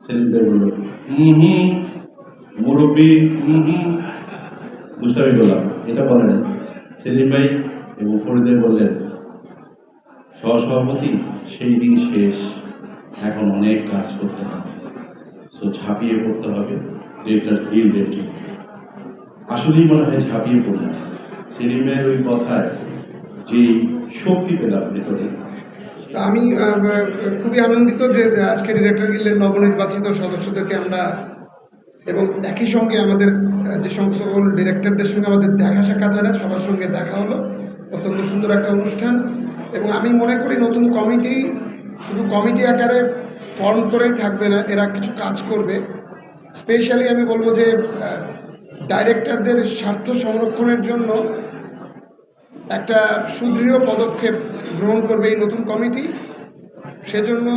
সেলিম ভাই বলল মুরব্বী দুষ্টামি করলাম, এটা বলেন। সেলিম ভাই এবং ফরিদ বললেন, সহসভাপতি সেই দিন শেষ, এখন অনেক কাজ করতে হবে, সো ঝাঁপিয়ে পড়তে হবে ডিরেক্টর স্কিল রেডি। আসলেই মনে হয় ঝাঁপিয়ে পড়লাম। সেলিম ভাইয়ের ওই কথায় যে শক্তি পেলাম ভেতরে। তা আমি খুবই আনন্দিত যে আজকে ডিরেক্টর গিল্ডের নবনির্বাচিত সদস্যদেরকে আমরা এবং একই সঙ্গে আমাদের যে সকল ডিরেক্টরদের সঙ্গে আমাদের দেখা সাক্ষাৎ হয় না, সবার সঙ্গে দেখা হলো। অত্যন্ত সুন্দর একটা অনুষ্ঠান এবং আমি মনে করি নতুন কমিটি শুধু কমিটি আকারে ফর্ম করেই থাকবে না, এরা কিছু কাজ করবে। স্পেশালি আমি বলবো যে ডাইরেক্টরদের স্বার্থ সংরক্ষণের জন্য একটা সুদৃঢ় পদক্ষেপ গ্রহণ করবে এই নতুন কমিটি। সেজন্য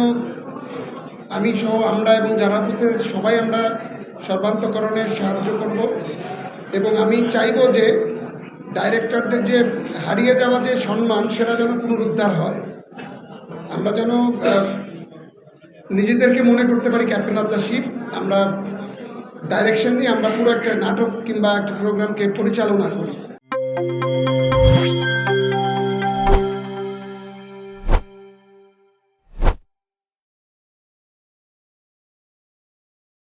আমি সহ আমরা এবং যারা উপস্থিত সবাই আমরা সর্বান্তকরণে সাহায্য করব এবং আমি চাইব যে ডাইরেক্টরদের যে হারিয়ে যাওয়া যে সম্মান সেটা যেন পুনরুদ্ধার হয়। আমরা যেন নিজেদেরকে মনে করতে পারি ক্যাপ্টেন অফ দ্য শিপ। আমরা ডাইরেকশন দিয়ে আমরা পুরো একটা নাটক কিংবা একটা প্রোগ্রামকে পরিচালনা করি।